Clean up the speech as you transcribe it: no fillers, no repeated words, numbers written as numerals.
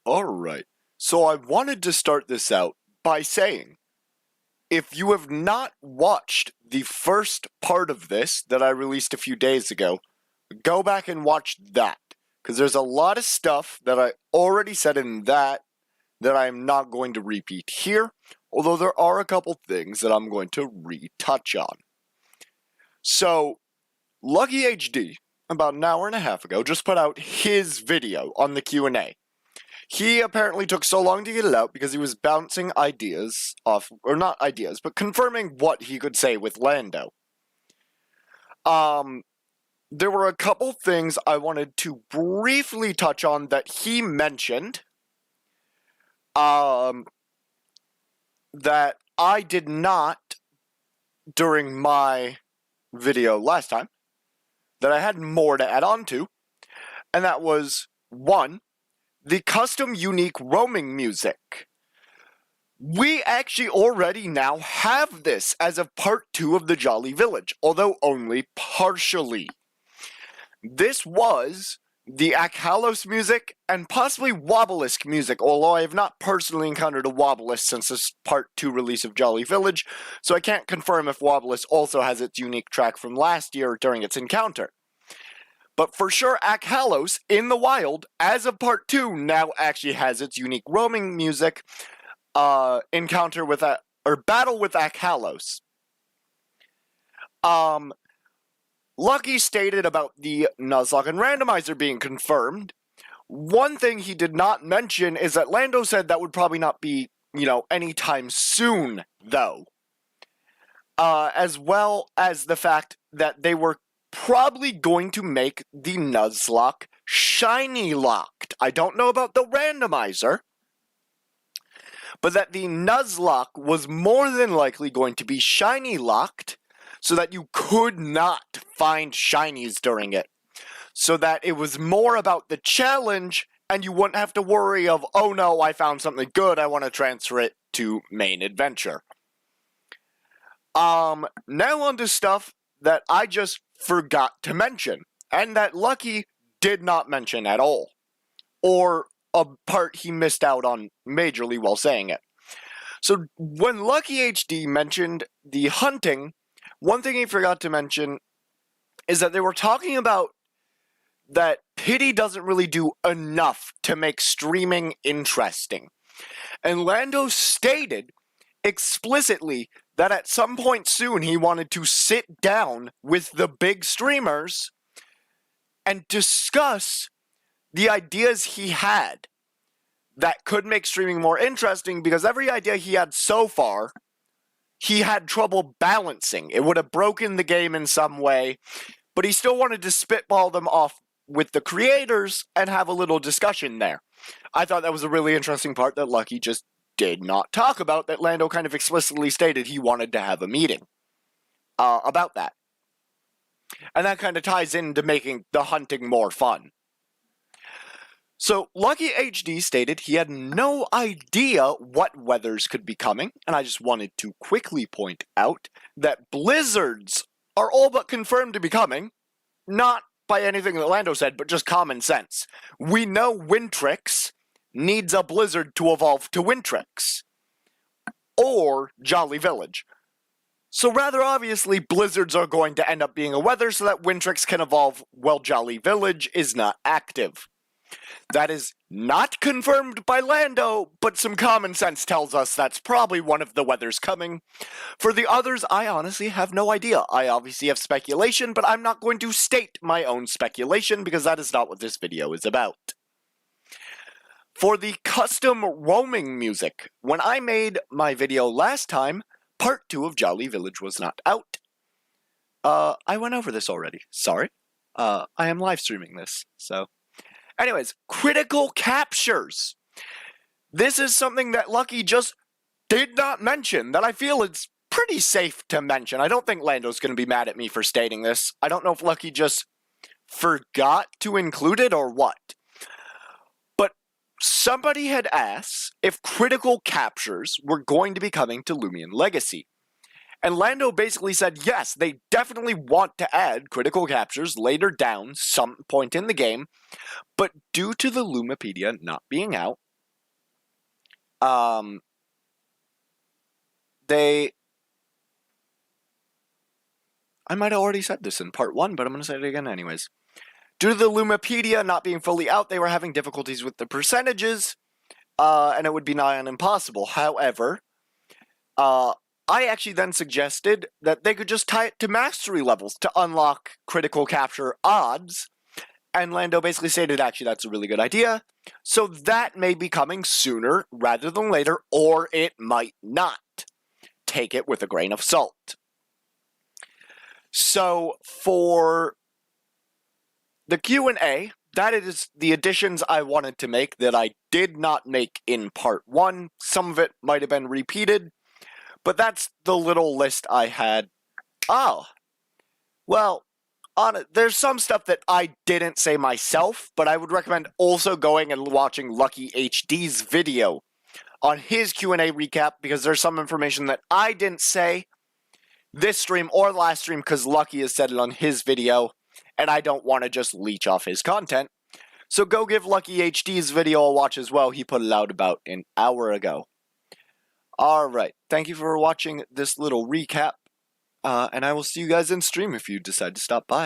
Alright, so I wanted to start this out by saying, if you have not watched the first part of this that I released a few days ago, go back and watch that, because there's a lot of stuff that I already said in that I'm not going to repeat here, although there are a couple things that I'm going to retouch on. So, Lucky HD, about an hour and a half ago, just put out his video on the Q&A. He apparently took so long to get it out because he was bouncing ideas off, or not ideas, but confirming what he could say with Lando. There were a couple things I wanted to briefly touch on that he mentioned, that I did not during my video last time, that I had more to add on to, and that was, 1, the custom unique roaming music. We actually already now have this as of part 2 of the Jolly Village, although only partially. This was the Akhalos music and possibly Wobbleisk music, although I have not personally encountered a Wobbleisk since this part 2 release of Jolly Village, so I can't confirm if Wobbleisk also has its unique track from last year during its encounter. But for sure, Akhalos, in the wild, as of part 2, now actually has its unique roaming music, encounter with, or battle with Akhalos. Lucky stated about the Nuzlocke and Randomizer being confirmed. One thing he did not mention is that Lando said that would probably not be, anytime soon, though. As well as the fact that they were probably going to make the Nuzlocke shiny locked. I don't know about the randomizer, but that the Nuzlocke was more than likely going to be shiny locked so that you could not find shinies during it. So that it was more about the challenge and you wouldn't have to worry of, oh no, I found something good, I want to transfer it to main adventure. Now on to stuff that I just forgot to mention, and that Lucky did not mention at all, or a part he missed out on majorly while saying it. So when Lucky HD mentioned the hunting, one thing he forgot to mention is that they were talking about that Pity doesn't really do enough to make streaming interesting. And Lando stated explicitly that at some point soon he wanted to sit down with the big streamers and discuss the ideas he had that could make streaming more interesting, because every idea he had so far, he had trouble balancing. It would have broken the game in some way, but he still wanted to spitball them off with the creators and have a little discussion there. I thought that was a really interesting part that Lucky just did not talk about, that Lando kind of explicitly stated he wanted to have a meeting about that. And that kind of ties into making the hunting more fun. So, Lucky HD stated he had no idea what weathers could be coming, and I just wanted to quickly point out that blizzards are all but confirmed to be coming, not by anything that Lando said, but just common sense. We know Wintrix needs a blizzard to evolve to Wintrix, or Jolly Village. So rather obviously, blizzards are going to end up being a weather so that Wintrix can evolve while Jolly Village is not active. That is not confirmed by Lando, but some common sense tells us that's probably one of the weathers coming. For the others, I honestly have no idea. I obviously have speculation, but I'm not going to state my own speculation because that is not what this video is about. For the custom roaming music, when I made my video last time, part 2 of Jolly Village was not out. I went over this already. Sorry. I am live streaming this, so... Anyways, critical captures. This is something that Lucky just did not mention, that I feel it's pretty safe to mention. I don't think Lando's going to be mad at me for stating this. I don't know if Lucky just forgot to include it or what. But somebody had asked if critical captures were going to be coming to Lumion Legacy. And Lando basically said, yes, they definitely want to add critical captures later down some point in the game, but due to the Lumipedia not being out, I might have already said this in part 1, but I'm going to say it again anyways. Due to the Lumapedia not being fully out, they were having difficulties with the percentages, and it would be nigh on impossible. However, I actually then suggested that they could just tie it to mastery levels to unlock critical capture odds, and Lando basically stated, actually, that's a really good idea, so that may be coming sooner rather than later, or it might not. Take it with a grain of salt. So, for the Q&A, that is the additions I wanted to make that I did not make in part 1. Some of it might have been repeated, but that's the little list I had. Oh, well, there's some stuff that I didn't say myself, but I would recommend also going and watching Lucky HD's video on his Q&A recap, because there's some information that I didn't say this stream or last stream, because Lucky has said it on his video, and I don't want to just leech off his content. So go give Lucky HD's video a watch as well. He put it out about an hour ago. Alright, thank you for watching this little recap, and I will see you guys in stream if you decide to stop by.